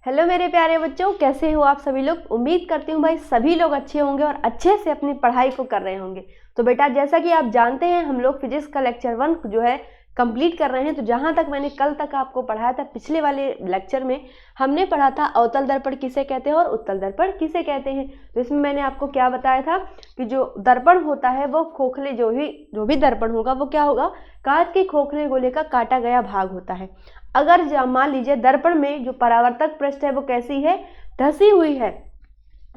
Hello मेरे प्यारे बच्चों, कैसे हो आप सभी लोग। उम्मीद करती हूँ भाई सभी लोग अच्छे होंगे और अच्छे से अपनी पढ़ाई को कर रहे होंगे। तो बेटा जैसा कि आप जानते हैं हम लोग फिजिक्स का लेक्चर 1 जो है कंप्लीट कर रहे हैं। तो जहाँ तक मैंने कल तक आपको पढ़ाया था, पिछले वाले लेक्चर में हमने पढ़ा था अवतल दर्पण किसे कहते हैं और उत्तल दर्पण किसे कहते हैं। तो इसमें मैंने आपको क्या बताया था कि जो दर्पण होता है वो खोखले जो भी दर्पण होगा वो क्या होगा, कांच के खोखले गोले का काटा गया भाग होता है। अगर मान लीजिए दर्पण में जो परावर्तक पृष्ठ है वो कैसी है, धसी हुई है,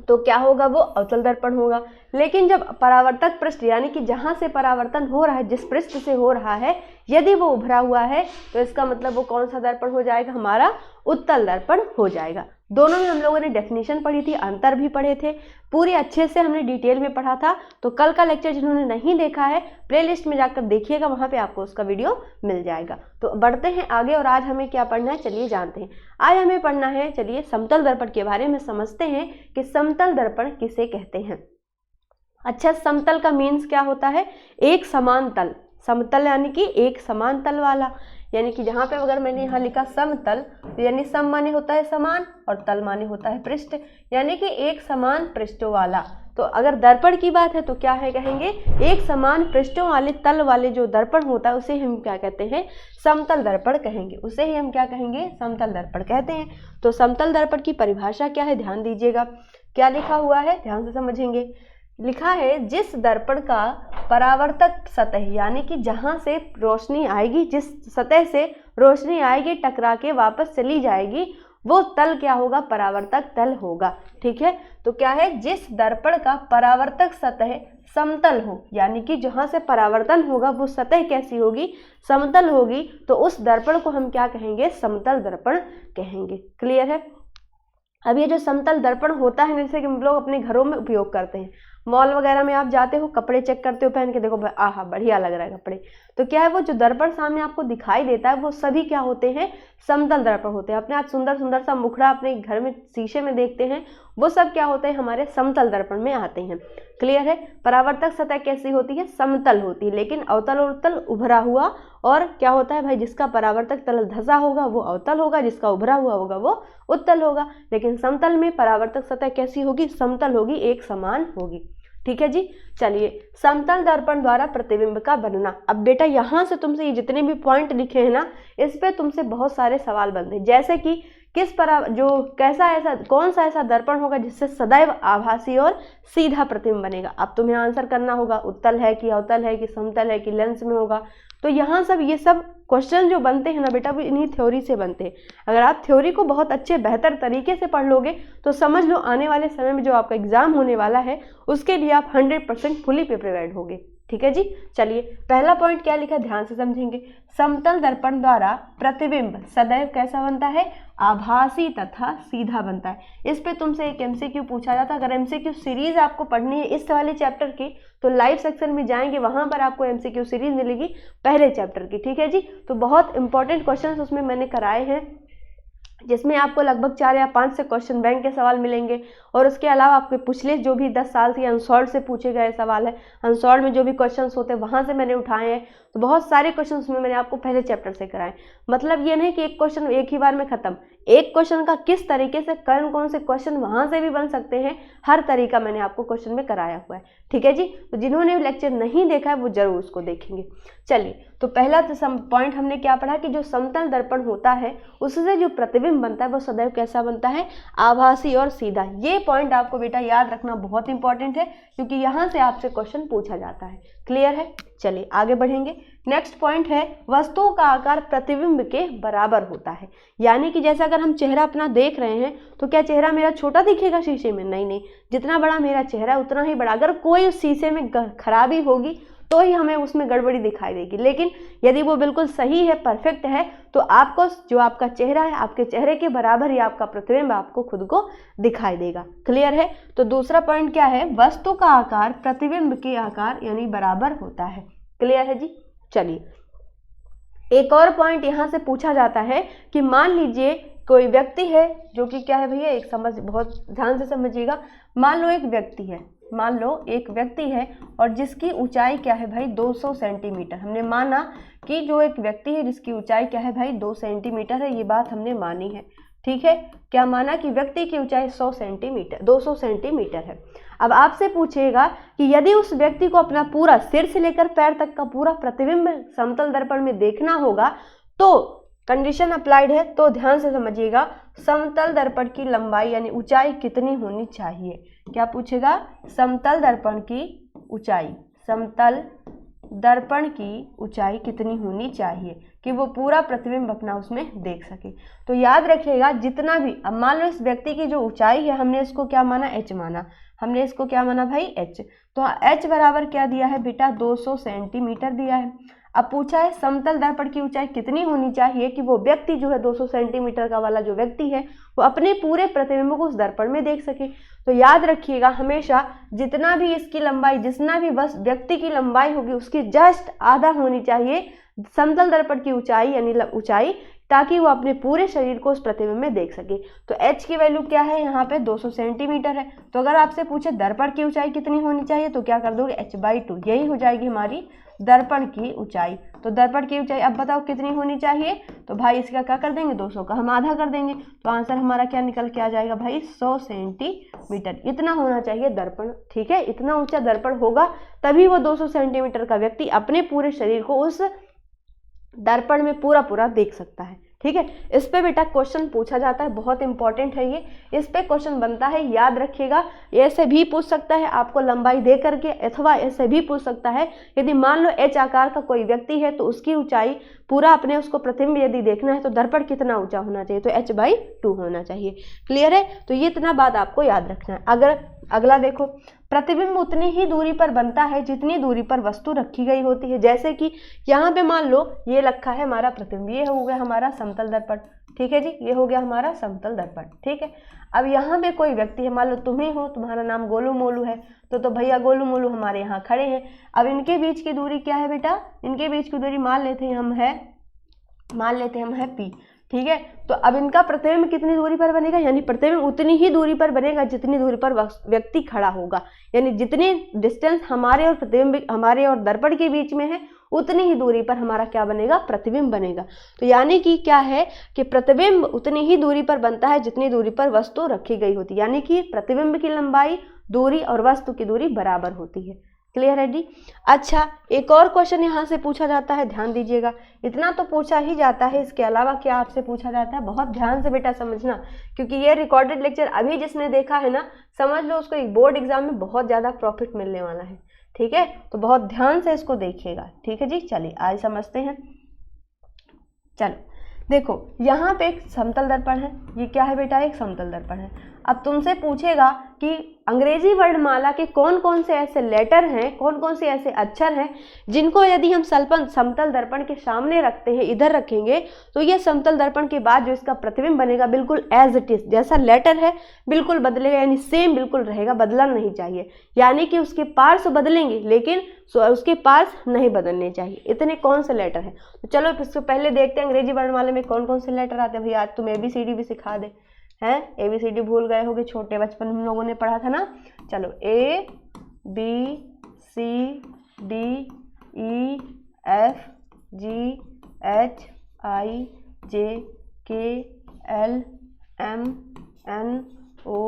तो क्या होगा, वो अवतल दर्पण होगा। लेकिन जब परावर्तक पृष्ठ यानी कि जहां से परावर्तन हो रहा है, जिस पृष्ठ से हो रहा है, यदि वो उभरा हुआ है तो इसका मतलब वो कौन सा दर्पण हो जाएगा, हमारा उत्तल दर्पण हो जाएगा। दोनों में हम लोगों ने डेफिनेशन पढ़ी थी, अंतर भी पढ़े थे, पूरी अच्छे से हमने डिटेल में पढ़ा था। तो कल का लेक्चर जिन्होंने नहीं देखा है प्लेलिस्ट में जाकर देखिएगा, वहां पे आपको उसका वीडियो मिल जाएगा। तो बढ़ते हैं आगे और आज हमें क्या पढ़ना है, चलिए जानते हैं। आज हमें पढ़ना है, चलिए समतल दर्पण के बारे में समझते हैं कि समतल दर्पण किसे कहते हैं। अच्छा, समतल का मीन्स क्या होता है, एक समान तल। समतल यानी कि एक समान तल वाला, यानी कि जहाँ पे अगर मैंने यहाँ लिखा समतल, तो यानी सम माने होता है समान और तल माने होता है पृष्ठ, यानी कि एक समान पृष्ठों वाला। तो अगर दर्पण की बात है तो क्या है, कहेंगे एक समान पृष्ठों वाले तल वाले जो दर्पण होता है उसे हम क्या कहते हैं, समतल दर्पण कहेंगे। उसे ही हम क्या कहेंगे, समतल दर्पण कहते हैं। तो समतल दर्पण की परिभाषा क्या है, ध्यान दीजिएगा क्या लिखा हुआ है, ध्यान से समझेंगे। लिखा है जिस दर्पण का परावर्तक सतह यानी कि जहां से रोशनी आएगी, जिस सतह से रोशनी आएगी टकरा के वापस चली जाएगी, वो तल क्या होगा, परावर्तक तल होगा। ठीक है, तो क्या है, जिस दर्पण का परावर्तक सतह समतल हो, यानी कि जहां से परावर्तन होगा वो सतह कैसी होगी, समतल होगी, तो उस दर्पण को हम क्या कहेंगे, समतल दर्पण कहेंगे। क्लियर है। अब ये जो समतल दर्पण होता है, जैसे कि हम लोग अपने घरों में उपयोग करते हैं, मॉल वगैरह में आप जाते हो, कपड़े चेक करते हो पहन के, देखो आहा बढ़िया लग रहा है कपड़े, तो क्या है वो जो दर्पण सामने आपको दिखाई देता है वो सभी क्या होते हैं, समतल दर्पण होते हैं। अपने आज सुंदर सुंदर सा मुखड़ा अपने घर में शीशे में देखते हैं, वो सब क्या होते हैं, हमारे समतल दर्पण में आते हैं। क्लियर है। परावर्तक सतह कैसी होती है, समतल होती है, लेकिन अवतल और उत्तल उभरा हुआ, और क्या होता है भाई, जिसका परावर्तक तल धसा होगा वो अवतल होगा, जिसका उभरा हुआ होगा वो उत्तल होगा। लेकिन समतल में परावर्तक सतह कैसी होगी, समतल होगी, एक समान होगी। ठीक है जी। चलिए, समतल दर्पण द्वारा प्रतिबिंब का बनना। अब बेटा यहाँ से तुमसे ये जितने भी पॉइंट लिखे हैं ना, इस पे तुमसे बहुत सारे सवाल बनते हैं, जैसे कि कौन सा ऐसा दर्पण होगा जिससे सदैव आभासी और सीधा प्रतिबिंब बनेगा। अब तुम्हें आंसर करना होगा, उत्तल है कि अवतल है कि समतल है कि लेंस में होगा। तो यहाँ सब ये सब क्वेश्चन जो बनते हैं ना बेटा, वो इन्हीं थ्योरी से बनते हैं। अगर आप थ्योरी को बहुत अच्छे बेहतर तरीके से पढ़ लोगे तो समझ लो आने वाले समय में जो आपका एग्जाम होने वाला है उसके लिए आप 100% फुली प्रिपेयर्ड होगे। ठीक है जी। चलिए, पहला पॉइंट क्या लिखा, ध्यान से समझेंगे। समतल दर्पण द्वारा प्रतिबिंब सदैव कैसा बनता है, आभासी तथा सीधा बनता है। इस पे तुमसे एक एमसीक्यू पूछा जाता है। अगर एमसीक्यू सीरीज आपको पढ़नी है इस वाले चैप्टर की, तो लाइव सेक्शन में जाएंगे, वहां पर आपको एमसीक्यू सीरीज मिलेगी पहले चैप्टर की। ठीक है जी। तो बहुत इंपॉर्टेंट क्वेश्चन उसमें मैंने कराए हैं, जिसमें आपको लगभग 4 या 5 से क्वेश्चन बैंक के सवाल मिलेंगे, और उसके अलावा आपके पिछले जो भी 10 साल से अनसॉल्व से पूछे गए सवाल है, अनसॉल्व में जो भी क्वेश्चंस होते हैं वहां से मैंने उठाए हैं। तो बहुत सारे क्वेश्चन उसमें मैंने आपको पहले चैप्टर से कराए। मतलब ये नहीं कि एक क्वेश्चन एक ही बार में खत्म, एक क्वेश्चन का किस तरीके से कौन कौन से क्वेश्चन वहां से भी बन सकते हैं, हर तरीका मैंने आपको क्वेश्चन में कराया हुआ है। ठीक है जी। तो जिन्होंने लेक्चर नहीं देखा है वो जरूर उसको देखेंगे। चलिए, तो पहला पॉइंट हमने क्या पढ़ा कि जो समतल दर्पण होता है उससे जो प्रतिबिंब बनता है वो सदैव कैसा बनता है, आभासी और सीधा। ये पॉइंट आपको बेटा याद रखना बहुत इंपॉर्टेंट है, क्योंकि यहाँ से आपसे क्वेश्चन पूछा जाता है। क्लियर है। चलिए आगे बढ़ेंगे। नेक्स्ट पॉइंट है, वस्तुओं का आकार प्रतिबिंब के बराबर होता है। यानी कि जैसे अगर हम चेहरा अपना देख रहे हैं तो क्या चेहरा मेरा छोटा दिखेगा शीशे में, नहीं, जितना बड़ा मेरा चेहरा उतना ही बड़ा। अगर कोई उस शीशे में खराबी होगी तो ही हमें उसमें गड़बड़ी दिखाई देगी, लेकिन यदि वो बिल्कुल सही है, परफेक्ट है, तो आपको जो आपका चेहरा है, आपके चेहरे के बराबर ही आपका प्रतिबिंब आपको खुद को दिखाई देगा। क्लियर है। तो दूसरा पॉइंट क्या है, वस्तु का आकार प्रतिबिंब के आकार यानी बराबर होता है। क्लियर है जी। चलिए, एक और पॉइंट यहाँ से पूछा जाता है कि मान लीजिए कोई व्यक्ति है जो कि क्या है भैया, एक समझ बहुत ध्यान से समझिएगा। मान लो एक व्यक्ति है और जिसकी ऊंचाई क्या है भाई, 200 सेंटीमीटर। हमने माना कि जो एक व्यक्ति है जिसकी ऊंचाई क्या है भाई, 2 सेंटीमीटर है, ये बात हमने मानी है। ठीक है, क्या माना कि व्यक्ति की ऊंचाई 100 सेंटीमीटर 200 सेंटीमीटर है। अब आपसे पूछेगा कि यदि उस व्यक्ति को अपना पूरा सिर से लेकर पैर तक का पूरा प्रतिबिंब समतल दर्पण में देखना होगा तो कंडीशन अप्लाइड है, तो ध्यान से समझिएगा, समतल दर्पण की लंबाई यानी ऊंचाई कितनी होनी चाहिए। क्या पूछेगा, समतल दर्पण की ऊंचाई, समतल दर्पण की ऊंचाई कितनी होनी चाहिए कि वो पूरा प्रतिबिंब अपना उसमें देख सके। तो याद रखिएगा जितना भी, अब मान लो इस व्यक्ति की जो ऊंचाई है हमने इसको क्या माना, h माना, हमने इसको क्या माना भाई, h। तो h बराबर क्या दिया है बेटा, 200 सेंटीमीटर दिया है। अब पूछा है समतल दर्पण की ऊंचाई कितनी होनी चाहिए कि वो व्यक्ति जो है 200 सेंटीमीटर का वाला जो व्यक्ति है वो अपने पूरे प्रतिबिंब को उस दर्पण में देख सके। तो याद रखिएगा हमेशा जितना भी इसकी लंबाई, जितना भी बस व्यक्ति की लंबाई होगी उसकी जस्ट आधा होनी चाहिए समतल दर्पण की ऊंचाई यानी ऊंचाई, ताकि वो अपने पूरे शरीर को उस प्रतिबिंब में देख सके। तो h की वैल्यू क्या है यहाँ पे 200 सेंटीमीटर है। तो अगर आपसे पूछे दर्पण की ऊंचाई कितनी होनी चाहिए तो क्या कर दोगे, h/2, यही हो जाएगी हमारी दर्पण की ऊंचाई। तो दर्पण की ऊंचाई अब बताओ कितनी होनी चाहिए, तो भाई इसका क्या कर देंगे, 200 का हम आधा कर देंगे। तो आंसर हमारा क्या निकल के आ जाएगा भाई, 100 सेंटीमीटर। इतना होना चाहिए दर्पण, ठीक है, इतना ऊंचा दर्पण होगा तभी वो 200 सेंटीमीटर का व्यक्ति अपने पूरे शरीर को उस दर्पण में पूरा देख सकता है। ठीक है, इस पे बेटा क्वेश्चन पूछा जाता है, बहुत इंपॉर्टेंट है ये, इस पे क्वेश्चन बनता है, याद रखिएगा। ऐसे भी पूछ सकता है आपको लंबाई दे करके, अथवा ऐसे भी पूछ सकता है यदि मान लो h आकार का कोई व्यक्ति है तो उसकी ऊंचाई पूरा अपने उसको प्रतिबिंब यदि देखना है तो दर्पण कितना ऊंचा होना चाहिए, तो h/2 होना चाहिए। क्लियर है, तो ये इतना बात आपको याद रखना है। अगर अगला देखो, प्रतिबिंब उतनी ही दूरी पर बनता है जितनी दूरी पर वस्तु रखी गई होती है। जैसे कि यहाँ पे मान लो ये रखा है हमारा प्रतिबिंब, ये हो गया हमारा समतल दर्पण, ठीक है जी, ये हो गया हमारा समतल दर्पण। ठीक है, अब यहाँ पे कोई व्यक्ति है, मान लो तुम ही हो, तुम्हारा नाम गोलू मोलू है, तो भैया गोलू मोलू हमारे यहाँ खड़े हैं। अब इनके बीच की दूरी क्या है बेटा, इनके बीच की दूरी मान लेते हैं हम है p। ठीक है, तो अब इनका प्रतिबिंब कितनी दूरी पर बनेगा, यानी प्रतिबिंब उतनी ही दूरी पर बनेगा जितनी दूरी पर व्यक्ति खड़ा होगा, यानी जितनी डिस्टेंस हमारे और प्रतिबिंब, हमारे और दर्पण के बीच में है उतनी ही दूरी पर हमारा क्या बनेगा, प्रतिबिंब बनेगा। तो यानी कि क्या है कि प्रतिबिंब उतनी ही दूरी पर बनता है जितनी दूरी पर वस्तु रखी गई होती है, यानी कि प्रतिबिंब की लंबाई, दूरी और वस्तु की दूरी बराबर होती है। क्लियर है जी। अच्छा, एक और क्वेश्चन यहाँ से पूछा जाता है, ध्यान दीजिएगा, इतना तो पूछा ही जाता है, इसके अलावा क्या आपसे पूछा जाता है, बहुत ध्यान से बेटा समझना, क्योंकि ये रिकॉर्डेड लेक्चर अभी जिसने देखा है ना, समझ लो उसको एक बोर्ड एग्जाम में बहुत ज़्यादा प्रॉफिट मिलने वाला है। ठीक है, तो बहुत ध्यान से इसको देखिएगा। ठीक है जी, चलिए आज समझते हैं। चलो देखो, यहाँ पे एक समतल दर्पण है, ये क्या है बेटा, एक समतल दर्पण है। अब तुमसे पूछेगा कि अंग्रेजी वर्णमाला के कौन कौन से ऐसे लेटर हैं, कौन कौन से ऐसे अक्षर हैं जिनको यदि हम समतल दर्पण के सामने रखते हैं, इधर रखेंगे, तो ये समतल दर्पण के बाद जो इसका प्रतिबिंब बनेगा बिल्कुल एज इट इज, जैसा लेटर है बिल्कुल बदलेगा, यानी सेम बिल्कुल रहेगा, बदलना नहीं चाहिए। यानी कि उसके पार्ट्स बदलेंगे लेकिन उसके पार्ट्स नहीं बदलने चाहिए। इतने कौन से लेटर हैं, तो चलो इससे पहले देखते हैं अंग्रेजी वर्णमाला में कौन कौन से लेटर आते हैं। भैया आज तुम ABCD भी सिखा दे, हैं ABCD भूल गए होगे, छोटे बचपन हम लोगों ने पढ़ा था ना। चलो A B C D E F G H I J K L M N O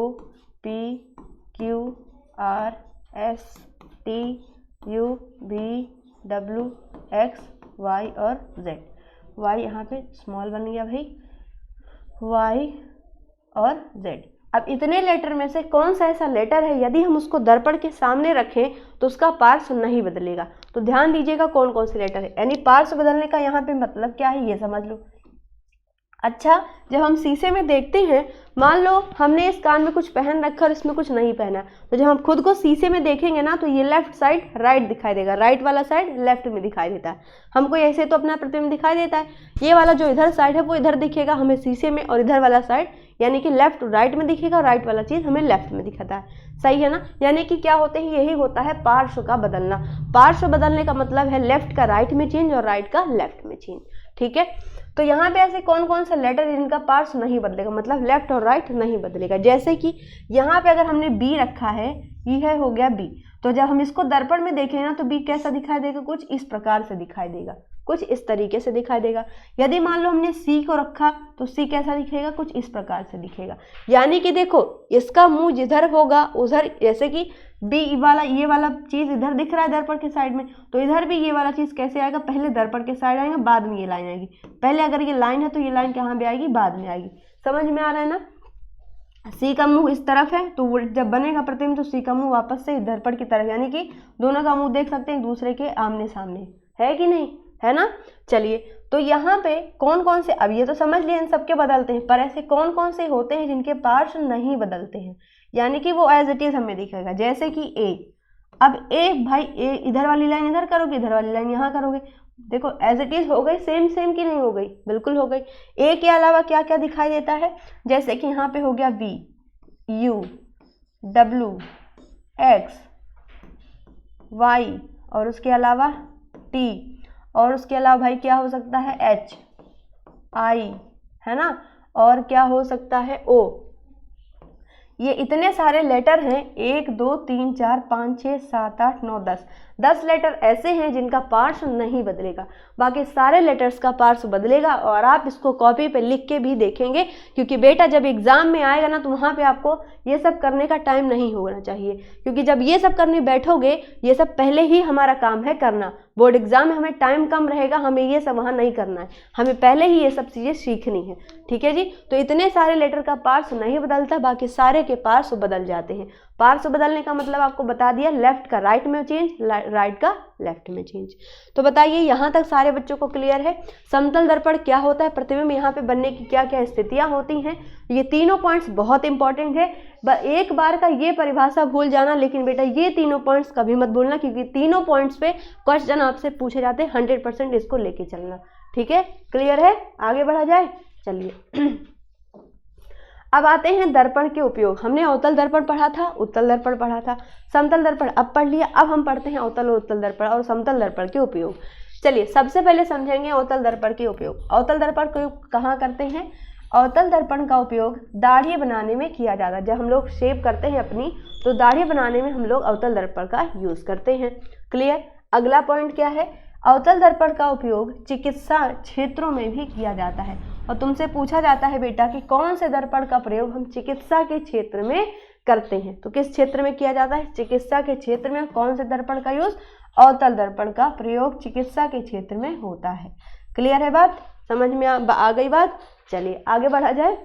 P Q R S T U V W X Y और Z। Y यहाँ पे स्मॉल बन गया भाई, Y और Z। अब इतने लेटर में से कौन सा ऐसा लेटर है यदि हम उसको दर्पण के सामने रखें तो उसका पार्ट्स नहीं बदलेगा। तो ध्यान दीजिएगा कौन कौन से लेटर है, यानी पार्ट्स बदलने का यहाँ पे मतलब क्या है ये समझ लो। अच्छा, जब हम शीशे में देखते हैं, मान लो हमने इस कान में कुछ पहन रखा और इसमें कुछ नहीं पहना, तो जब हम खुद को शीशे में देखेंगे ना तो ये लेफ्ट साइड राइट दिखाई देगा, राइट वाला साइड लेफ्ट में दिखाई देता है। हमको ऐसे तो अपना प्रतिबिंब दिखाई देता है, ये वाला जो इधर साइड है वो इधर दिखेगा हमें शीशे में, और इधर वाला साइड यानी कि लेफ्ट राइट में दिखेगा, राइट वाला चीज़ हमें लेफ्ट में दिखाता है। सही है ना, यानी कि क्या होते हैं, यही होता है पार्श्व का बदलना। पार्श्व बदलने का मतलब है लेफ्ट का राइट में चेंज और राइट का लेफ्ट में चेंज। ठीक है, तो यहाँ पे ऐसे कौन कौन से लेटर जिनका पार्ट्स नहीं बदलेगा, मतलब लेफ्ट और राइट नहीं बदलेगा। जैसे कि यहाँ पे अगर हमने B रखा है, ये है हो गया B, तो जब हम इसको दर्पण में देखें ना तो B कैसा दिखाई देगा, कुछ इस प्रकार से दिखाई देगा, कुछ इस तरीके से दिखाई देगा। यदि मान लो हमने सी को रखा तो सी कैसा दिखेगा, कुछ इस प्रकार से दिखेगा। यानी कि देखो इसका मुंह जिधर होगा उधर, जैसे कि बी वाला ये वाला चीज इधर दिख रहा है दर्पण के साइड में, तो इधर भी ये वाला चीज कैसे आएगा, पहले दर्पण के साइड आएगा, बाद में ये लाइन आएगी। पहले अगर ये लाइन है तो ये लाइन कहाँ पे आएगी, बाद में आएगी। समझ में आ रहा है ना। सी का मुंह इस तरफ है तो जब बनेगा प्रतिबिंब तो सी का मुंह वापस से दर्पण की तरफ, यानी कि दोनों का मुंह देख सकते हैं एक दूसरे के आमने सामने, है कि नहीं, है ना। चलिए तो यहाँ पे कौन कौन से, अब ये तो समझ लिए इन सबके बदलते हैं, पर ऐसे कौन कौन से होते हैं जिनके पार्श्व नहीं बदलते हैं, यानी कि वो एज इट इज हमें दिखेगा। जैसे कि ए, अब ए भाई ए इधर वाली लाइन इधर करोगे, इधर वाली लाइन यहाँ करोगे, देखो एज इट इज हो गई, सेम सेम की नहीं हो गई, बिल्कुल हो गई। ए के अलावा क्या क्या दिखाई देता है, जैसे कि यहाँ पे हो गया V, U, W, X, Y, और उसके अलावा टी, और उसके अलावा भाई क्या हो सकता है, एच, आई, है ना, और क्या हो सकता है, ओ। ये इतने सारे लेटर हैं, 1 2 3 4 5 6 7 8 9 10 लेटर ऐसे हैं जिनका पार्श्व नहीं बदलेगा, बाकी सारे लेटर्स का पार्श्व बदलेगा। और आप इसको कॉपी पे लिख के भी देखेंगे, क्योंकि बेटा जब एग्जाम में आएगा ना तो वहाँ पे आपको ये सब करने का टाइम नहीं होना चाहिए, क्योंकि जब ये सब करने बैठोगे, ये सब पहले ही हमारा काम है करना। बोर्ड एग्जाम में हमें टाइम कम रहेगा, हमें ये सब वहाँ नहीं करना है, हमें पहले ही ये सब चीज़ें सीखनी है, ठीक है जी। तो इतने सारे लेटर का पार्श्व नहीं बदलता, बाकी सारे के पार्श्व बदल जाते हैं। पार्श्व बदलने का मतलब आपको बता दिया, लेफ्ट का राइट में चेंज, राइट का लेफ्ट में चेंज। तो बताइए यहाँ तक सारे बच्चों को क्लियर है। समतल दर्पण क्या होता है, प्रतिबिंब यहाँ पे बनने की क्या क्या स्थितियाँ होती हैं, ये तीनों पॉइंट्स बहुत इंपॉर्टेंट है। एक बार का ये परिभाषा भूल जाना, लेकिन बेटा ये तीनों पॉइंट्स कभी मत भूलना, क्योंकि तीनों पॉइंट्स पे क्वेश्चन आपसे पूछे जाते हैं। 100% इसको लेके चलना, ठीक है, क्लियर है। आगे बढ़ा जाए, चलिए अब आते हैं दर्पण के उपयोग। हमने अवतल दर्पण पढ़ा था, उत्तल दर्पण पढ़ा था, समतल दर्पण अब पढ़ लिया। अब हम पढ़ते हैं अवतल और उत्तल दर्पण और समतल दर्पण के उपयोग। चलिए सबसे पहले समझेंगे अवतल दर्पण के उपयोग। अवतल दर्पण का उपयोग कहाँ करते हैं, अवतल दर्पण का उपयोग दाढ़ी बनाने में किया जाता है। जब हम लोग शेप करते हैं अपनी, तो दाढ़ी बनाने में हम लोग अवतल दर्पण का यूज करते हैं। क्लियर। अगला पॉइंट क्या है, अवतल दर्पण का उपयोग चिकित्सा क्षेत्रों में भी किया जाता है। और तुमसे पूछा जाता है बेटा कि कौन से दर्पण का प्रयोग हम चिकित्सा के क्षेत्र में करते हैं, तो किस क्षेत्र में किया जाता है, चिकित्सा के क्षेत्र में। कौन से दर्पण का यूज, अवतल दर्पण का प्रयोग चिकित्सा के क्षेत्र में होता है। क्लियर है बात, समझ में आ गई बात। चलिए आगे बढ़ा जाए।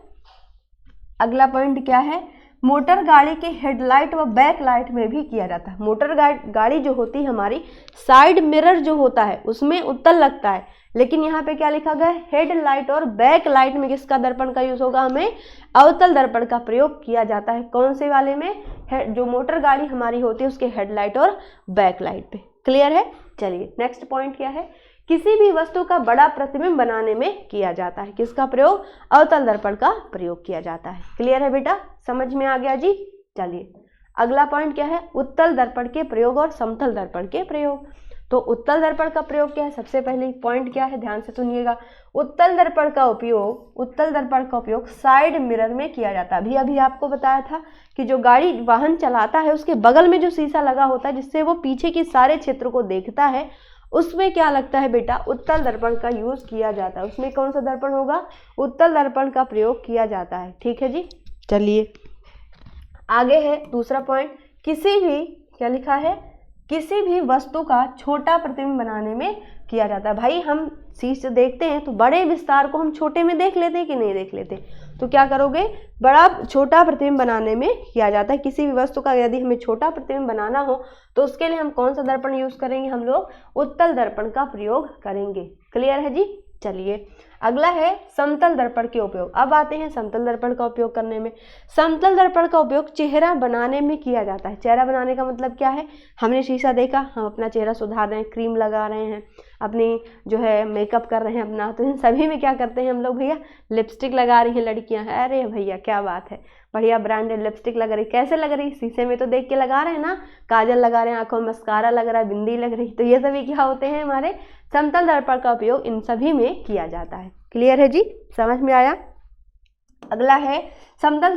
अगला पॉइंट क्या है, मोटर गाड़ी के हेडलाइट व बैक लाइट में भी किया जाता है। मोटर गाड़ी जो होती है हमारी, साइड मिरर जो होता है उसमें उत्तल लगता है, लेकिन यहाँ पे क्या लिखा गया है, हेडलाइट और बैक लाइट में किसका दर्पण का यूज होगा, हमें अवतल दर्पण का प्रयोग किया जाता है। कौन से वाले में, जो मोटर गाड़ी हमारी होती है उसके हेडलाइट और बैक लाइट पे। क्लियर है। चलिए नेक्स्ट पॉइंट क्या है, किसी भी वस्तु का बड़ा प्रतिबिंब बनाने में किया जाता है। किसका प्रयोग, अवतल दर्पण का प्रयोग किया जाता है। क्लियर है बेटा, समझ में आ गया जी। चलिए अगला पॉइंट क्या है, उत्तल दर्पण के प्रयोग और समतल दर्पण के प्रयोग। तो उत्तल दर्पण का प्रयोग क्या है, सबसे पहले पॉइंट क्या है, ध्यान से सुनिएगा। उत्तल दर्पण का उपयोग साइड मिरर में किया जाता है। अभी आपको बताया था कि जो गाड़ी वाहन चलाता है उसके बगल में जो शीशा लगा होता है, जिससे वो पीछे के सारे क्षेत्र को देखता है, उसमें क्या लगता है बेटा, उत्तल दर्पण का यूज किया जाता है। उसमें कौन सा दर्पण होगा, उत्तल दर्पण का प्रयोग किया जाता है। ठीक है जी। चलिए आगे है दूसरा पॉइंट, किसी भी, क्या लिखा है, किसी भी वस्तु का छोटा प्रतिबिंब बनाने में किया जाता है। भाई हम शीशे देखते हैं तो बड़े विस्तार को हम छोटे में देख लेते हैं कि नहीं देख लेते, तो क्या करोगे, बड़ा छोटा प्रतिबिंब बनाने में किया जाता है। किसी भी वस्तु का यदि हमें छोटा प्रतिबिंब बनाना हो तो उसके लिए हम कौन सा दर्पण यूज करेंगे, हम लोग उत्तल दर्पण का प्रयोग करेंगे। क्लियर है जी। चलिए अगला है समतल दर्पण के उपयोग। अब आते हैं समतल दर्पण का उपयोग करने में। समतल दर्पण का उपयोग चेहरा बनाने में किया जाता है। चेहरा बनाने का मतलब क्या है, हमने शीशा देखा, हम अपना चेहरा सुधार रहे हैं, क्रीम लगा रहे हैं, अपनी जो है मेकअप कर रहे हैं अपना, तो इन सभी में क्या करते हैं हम लोग, भैया लिपस्टिक लगा रही हैं लड़कियां। अरे भैया क्या बात है, बढ़िया ब्रांडेड लिपस्टिक लग रही। कैसे लग रही, शीशे में तो देख के लगा रहे हैं ना, काजल लगा रहे हैं, आंखों में मस्कारा लग रहा है, बिंदी लग रही, तो ये सभी क्या होते हैं, हमारे समतल दर्पण का उपयोग इन सभी में किया जाता है। क्लियर है जी, समझ में आया। अगला है समतल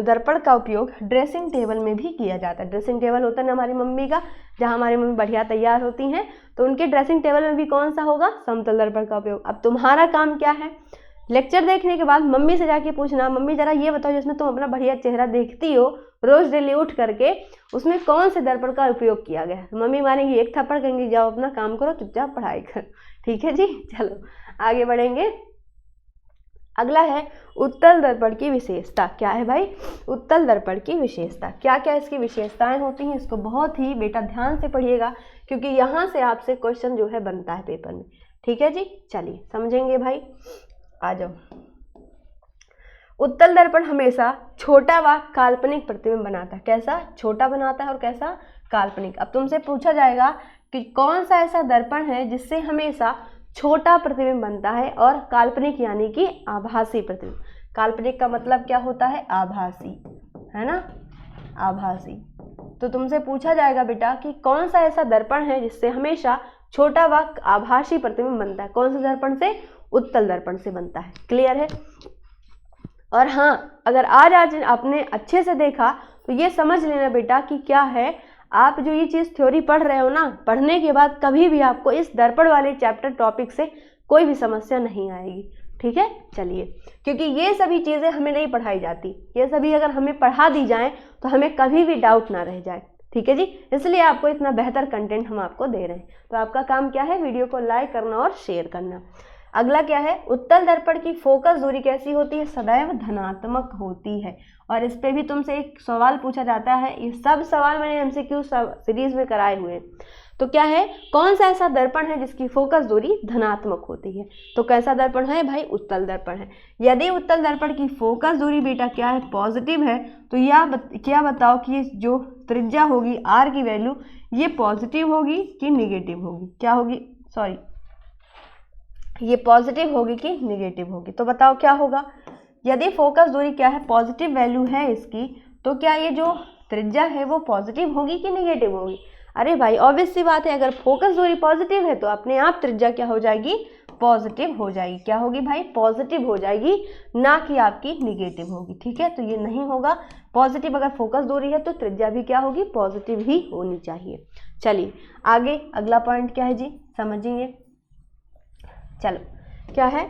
दर्पण का उपयोग ड्रेसिंग टेबल में भी किया जाता है। ड्रेसिंग टेबल होता है ना हमारी मम्मी का, जहाँ हमारी मम्मी बढ़िया तैयार होती हैं, तो उनके ड्रेसिंग टेबल में भी कौन सा होगा, समतल दर्पण का उपयोग। अब तुम्हारा काम क्या है, लेक्चर देखने के बाद मम्मी से जाके पूछना, मम्मी जरा ये बताओ जिसमें तुम अपना बढ़िया चेहरा देखती हो रोज डेली उठ करके, उसमें कौन से दर्पण का उपयोग किया गया है। मम्मी मारेंगी एक थप्पड़, कहेंगी जाओ अपना काम करो, चुपचाप पढ़ाई कर। ठीक है जी, चलो आगे बढ़ेंगे। अगला है उत्तल दर्पण की विशेषता। क्या है भाई, उत्तल दर्पण की विशेषता। क्या क्या इसकी विशेषताएं होती हैं, इसको बहुत ही बेटा ध्यान से पढ़िएगा, क्योंकि यहाँ से आपसे क्वेश्चन जो है बनता है पेपर में। ठीक है जी, चलिए समझेंगे भाई, आ जाओ। उत्तल दर्पण हमेशा छोटा व काल्पनिक प्रतिबिंब बनाता है। कैसा, छोटा बनाता है और कैसा, काल्पनिक। अब तुमसे पूछा जाएगा कि कौन सा ऐसा दर्पण है जिससे हमेशा छोटा प्रतिबिंब बनता है और काल्पनिक यानी कि आभासी प्रतिबिंब। काल्पनिक का मतलब क्या होता है, आभासी, है ना, आभासी। तो तुमसे पूछा जाएगा बेटा कि कौन सा ऐसा दर्पण है जिससे हमेशा छोटा व आभासी प्रतिबिंब बनता है। कौन से दर्पण से, उत्तल दर्पण से बनता है। क्लियर है। और हाँ, अगर आज आपने अच्छे से देखा तो ये समझ लेना बेटा कि क्या है, आप जो ये चीज़ थ्योरी पढ़ रहे हो ना, पढ़ने के बाद कभी भी आपको इस दर्पण वाले चैप्टर टॉपिक से कोई भी समस्या नहीं आएगी। ठीक है, चलिए, क्योंकि ये सभी चीज़ें हमें नहीं पढ़ाई जाती, ये सभी अगर हमें पढ़ा दी जाएं तो हमें कभी भी डाउट ना रह जाए। ठीक है जी, इसलिए आपको इतना बेहतर कंटेंट हम आपको दे रहे हैं। तो आपका काम क्या है, वीडियो को लाइक करना और शेयर करना। अगला क्या है, उत्तल दर्पण की फोकस दूरी कैसी होती है, सदैव धनात्मक होती है। और इस पे भी तुमसे एक सवाल पूछा जाता है, ये सब सवाल मैंने एमसीक्यू सीरीज में कराए हुए हैं। तो क्या है, कौन सा ऐसा दर्पण है जिसकी फोकस दूरी धनात्मक होती है। तो कैसा दर्पण है भाई, उत्तल दर्पण है। यदि उत्तल दर्पण की फोकस दूरी बेटा क्या है, पॉजिटिव है, तो क्या बताओ कि जो त्रिज्या होगी आर की वैल्यू, ये पॉजिटिव होगी कि निगेटिव होगी। क्या होगी, सॉरी, ये पॉजिटिव होगी कि निगेटिव होगी। तो बताओ क्या होगा, यदि फोकस दूरी क्या है, पॉजिटिव वैल्यू है इसकी, तो क्या ये जो त्रिज्या है वो पॉजिटिव होगी कि निगेटिव होगी। अरे भाई ऑब्वियस सी बात है, अगर फोकस दूरी पॉजिटिव है तो अपने आप त्रिज्या क्या हो जाएगी, पॉजिटिव हो जाएगी। क्या होगी भाई, पॉजिटिव हो जाएगी, ना कि आपकी निगेटिव होगी। ठीक है, तो ये नहीं होगा पॉजिटिव। अगर फोकस दूरी है तो त्रिज्या भी क्या होगी, पॉजिटिव ही होनी चाहिए। चलिए आगे, अगला पॉइंट क्या है जी, समझिए। चलो, क्या है,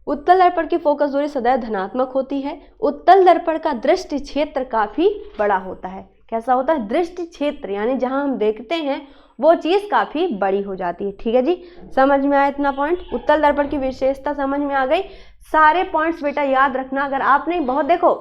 उत्तल दर्पण की फोकस दूरी सदैव धनात्मक होती है। उत्तल दर्पण का दृष्टि क्षेत्र काफी बड़ा होता है। कैसा होता है, दृष्टि क्षेत्र, यानी जहां हम देखते हैं वो चीज काफी बड़ी हो जाती है। ठीक है जी, समझ में आया इतना पॉइंट। उत्तल दर्पण की विशेषता समझ में आ गई। सारे पॉइंट्स बेटा याद रखना। अगर आपने बहुत देखो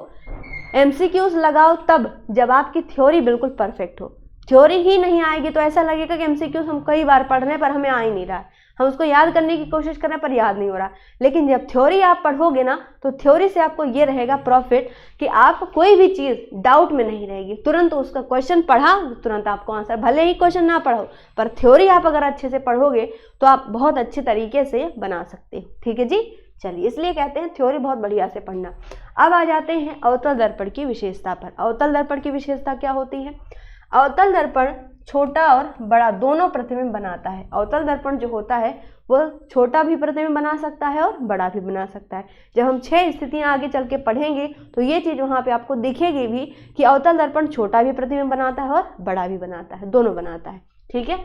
एमसीक्यूज लगाओ तब जब आपकी थ्योरी बिल्कुल परफेक्ट हो। थ्योरी ही नहीं आएगी तो ऐसा लगेगा कि एमसीक्यूज हम कई बार पढ़ रहे हैं पर हमें आ ही नहीं रहा है, हम उसको याद करने की कोशिश कर रहे हैं पर याद नहीं हो रहा। लेकिन जब थ्योरी आप पढ़ोगे ना, तो थ्योरी से आपको ये रहेगा प्रॉफिट कि आप कोई भी चीज़ डाउट में नहीं रहेगी। तुरंत उसका क्वेश्चन पढ़ा, तुरंत आपको आंसर, भले ही क्वेश्चन ना पढ़ो पर थ्योरी आप अगर अच्छे से पढ़ोगे तो आप बहुत अच्छे तरीके से बना सकते हो। ठीक है जी, चलिए, इसलिए कहते हैं थ्योरी बहुत बढ़िया से पढ़ना। अब आ जाते हैं अवतल दर्पण की विशेषता पर। अवतल दर्पण की विशेषता क्या होती है, अवतल दर्पण छोटा और बड़ा दोनों प्रतिबिंब बनाता है। अवतल दर्पण जो होता है वो छोटा भी प्रतिबिंब बना सकता है और बड़ा भी बना सकता है। जब हम 6 स्थितियां आगे चल के पढ़ेंगे तो ये चीज़ वहाँ पे आपको दिखेगी भी कि अवतल दर्पण छोटा भी प्रतिबिंब बनाता है और बड़ा भी बनाता है, दोनों बनाता है। ठीक है,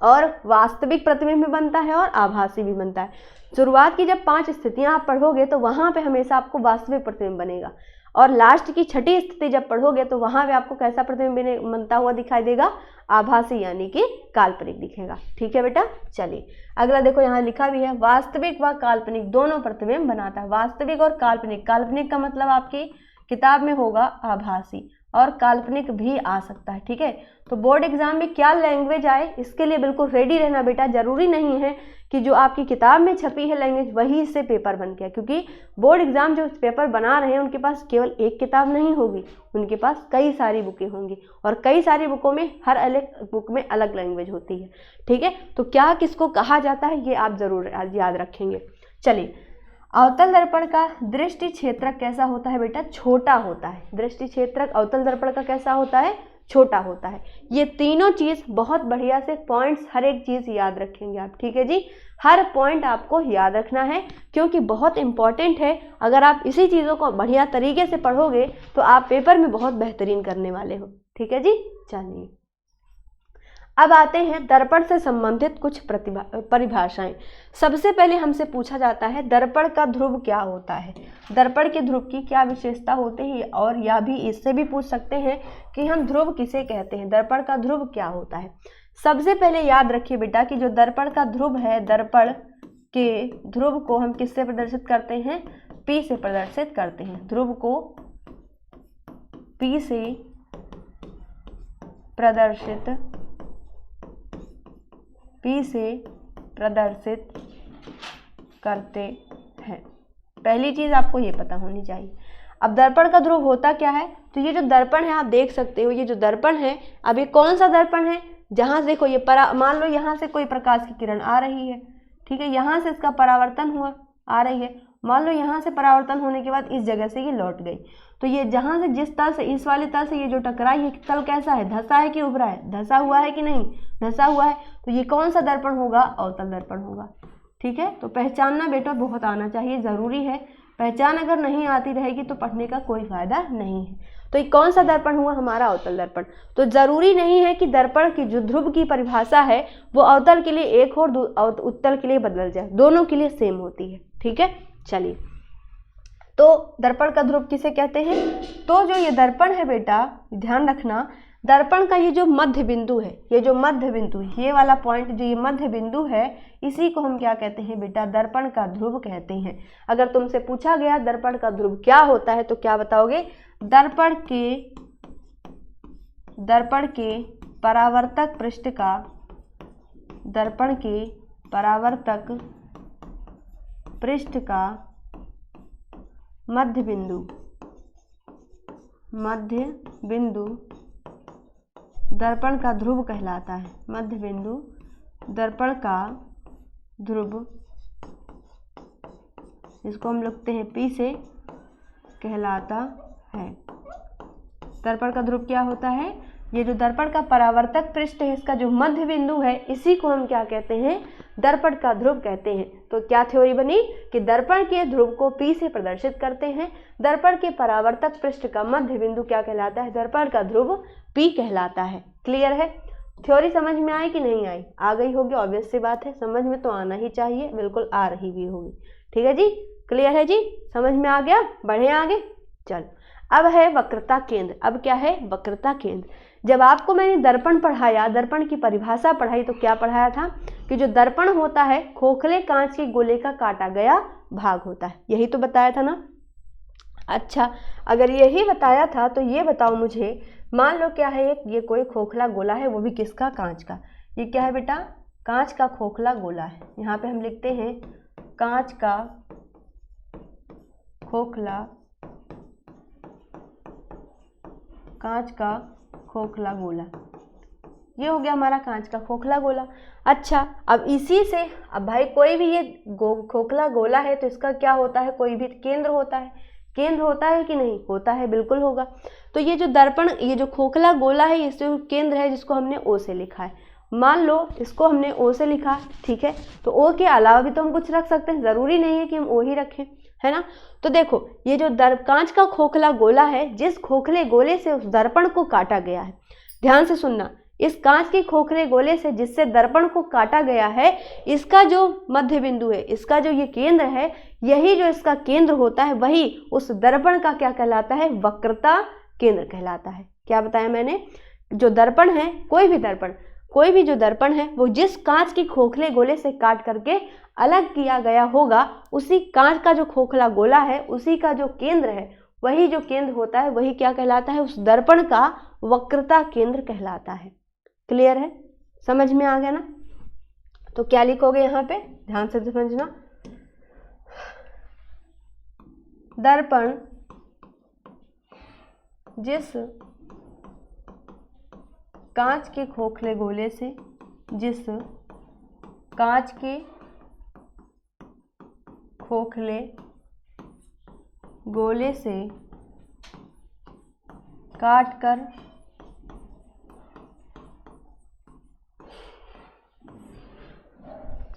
और वास्तविक प्रतिबिंब भी बनता है और आभासी भी बनता है। शुरुआत की जब 5 स्थितियां आप पढ़ोगे तो वहाँ पे हमेशा आपको वास्तविक प्रतिबिंब बनेगा, और लास्ट की 6ठी स्थिति जब पढ़ोगे तो वहाँ पे आपको कैसा प्रतिबिंब बनता हुआ दिखाई देगा, आभासी यानी कि काल्पनिक दिखेगा। ठीक है बेटा, चलिए अगला देखो, यहाँ लिखा भी है वास्तविक व काल्पनिक दोनों प्रतिबिंब बनाता है। वास्तविक और काल्पनिक, काल्पनिक का मतलब आपकी किताब में होगा आभासी, और काल्पनिक भी आ सकता है। ठीक है, तो बोर्ड एग्जाम में क्या लैंग्वेज आए इसके लिए बिल्कुल रेडी रहना बेटा। जरूरी नहीं है कि जो आपकी किताब में छपी है लैंग्वेज वही से पेपर बन गया, क्योंकि बोर्ड एग्जाम जो पेपर बना रहे हैं उनके पास केवल एक किताब नहीं होगी, उनके पास कई सारी बुकें होंगी, और कई सारी बुकों में हर अलग बुक में अलग लैंग्वेज होती है। ठीक है, तो क्या किसको कहा जाता है ये आप जरूर याद रखेंगे। चलिए, अवतल दर्पण का दृष्टि क्षेत्रक कैसा होता है बेटा, छोटा होता है। दृष्टि क्षेत्रक अवतल दर्पण का कैसा होता है, छोटा होता है। ये तीनों चीज़ बहुत बढ़िया से पॉइंट्स, हर एक चीज़ याद रखेंगे आप, ठीक है जी। हर पॉइंट आपको याद रखना है क्योंकि बहुत इंपॉर्टेंट है। अगर आप इसी चीज़ों को बढ़िया तरीके से पढ़ोगे तो आप पेपर में बहुत बेहतरीन करने वाले हो, ठीक है जी। चलिए अब आते हैं दर्पण से संबंधित कुछ परिभाषाएं। सबसे पहले हमसे पूछा जाता है दर्पण का ध्रुव क्या होता है, दर्पण के ध्रुव की क्या विशेषता होती है, और या भी इससे भी पूछ सकते हैं कि हम ध्रुव किसे कहते हैं, दर्पण का ध्रुव क्या होता है। सबसे पहले याद रखिए बेटा कि जो दर्पण का ध्रुव है, दर्पण के ध्रुव को हम किससे प्रदर्शित करते हैं, P से प्रदर्शित करते हैं। ध्रुव को P से प्रदर्शित करते हैं। पहली चीज आपको ये पता होनी चाहिए। अब दर्पण का ध्रुव होता क्या है, तो ये जो दर्पण है आप देख सकते हो, ये जो दर्पण है, अब ये कौन सा दर्पण है, जहां देखो ये मान लो यहाँ से कोई प्रकाश की किरण आ रही है, ठीक है, यहाँ से इसका परावर्तन हुआ, आ रही है, मान लो यहाँ से परावर्तन होने के बाद इस जगह से ये लौट गई, तो ये जहाँ से जिस तल से, इस वाले तल से ये जो टकराई है, तल कैसा है, धंसा है कि उभरा है, धंसा हुआ है कि नहीं, धंसा हुआ है, तो ये कौन सा दर्पण होगा, अवतल दर्पण होगा, ठीक है। तो पहचानना बेटा बहुत आना चाहिए, ज़रूरी है। पहचान अगर नहीं आती रहेगी तो पढ़ने का कोई फायदा नहीं है। तो ये कौन सा दर्पण हुआ, हमारा अवतल दर्पण। तो जरूरी नहीं है कि दर्पण की जो ध्रुव की परिभाषा है वो अवतल के लिए एक हो और उत्तल के लिए बदल जाए, दोनों के लिए सेम होती है, ठीक है। चलिए, तो दर्पण का ध्रुव किसे कहते हैं, तो जो ये दर्पण है बेटा, ध्यान रखना, दर्पण का ये जो मध्य बिंदु है, ये जो मध्य बिंदु, ये वाला पॉइंट जो ये मध्य बिंदु है, इसी को हम क्या कहते हैं बेटा, दर्पण का ध्रुव कहते हैं। अगर तुमसे पूछा गया दर्पण का ध्रुव क्या होता है तो क्या बताओगे, दर्पण के परावर्तक पृष्ठ का, दर्पण के परावर्तक पृष्ठ का मध्य बिंदु दर्पण का ध्रुव कहलाता है। मध्य बिंदु दर्पण का ध्रुव, इसको हम लिखते हैं P से, कहलाता है। दर्पण का ध्रुव क्या होता है, ये जो दर्पण का परावर्तक पृष्ठ है, इसका जो मध्य बिंदु है, इसी को हम क्या कहते हैं, दर्पण का ध्रुव कहते हैं। तो क्या थ्योरी बनी कि दर्पण के ध्रुव को P से प्रदर्शित करते हैं, दर्पण के परावर्तक पृष्ठ का मध्य बिंदु क्या कहलाता है, दर्पण का ध्रुव P कहलाता है। क्लियर है, थ्योरी समझ में आई कि नहीं आई, आ गई होगी, ऑब्वियस सी बात है, समझ में तो आना ही चाहिए, बिल्कुल आ रही भी होगी, ठीक है जी। क्लियर है जी, समझ में आ गया, बढ़े आगे। चल, अब है वक्रता केंद्र। अब क्या है, वक्रता केंद्र। जब आपको मैंने दर्पण पढ़ाया, दर्पण की परिभाषा पढ़ाई, तो क्या पढ़ाया था कि जो दर्पण होता है खोखले कांच के गोले का काटा गया भाग होता है, यही तो बताया था ना। अच्छा, अगर यही बताया था तो ये बताओ मुझे, मान लो क्या है, ये कोई खोखला गोला है, वो भी किसका, कांच का। ये क्या है बेटा, कांच का खोखला गोला है। यहाँ पे हम लिखते हैं कांच का खोखला गोला, ये हो गया हमारा कांच का खोखला गोला। अच्छा, अब इसी से, अब भाई कोई भी ये खोखला गोला है तो इसका क्या होता है, कोई भी केंद्र होता है, केंद्र होता है कि नहीं, होता है, बिल्कुल होगा। तो ये जो दर्पण, ये जो खोखला गोला है, ये जो केंद्र है, जिसको हमने O से लिखा है, मान लो इसको हमने O से लिखा, ठीक है, तो O के अलावा भी तो हम कुछ रख सकते हैं, जरूरी नहीं है कि हम O ही रखें, है ना। तो देखो, ये जो कांच का खोखला गोला है, जिस खोखले गोले से उस दर्पण को काटा गया है, ध्यान से सुनना, इस कांच के खोखले गोले से जिससे दर्पण को काटा गया है, इसका जो मध्य बिंदु है, इसका जो ये केंद्र है, यही जो इसका केंद्र होता है, वही उस दर्पण का क्या कहलाता है, वक्रता केंद्र कहलाता है। क्या बताया मैंने, जो दर्पण है, कोई भी जो दर्पण है, वो जिस कांच के खोखले गोले से काट करके अलग किया गया होगा, उसी कांच का जो खोखला गोला है, उसी का जो केंद्र है, वही जो केंद्र होता है, वही क्या कहलाता है, उस दर्पण का वक्रता केंद्र कहलाता है। क्लियर है, समझ में आ गया ना। तो क्या लिखोगे यहाँ पे, ध्यान से समझना, दर्पण जिस कांच के खोखले गोले से, जिस कांच के खोखले गोले से काट कर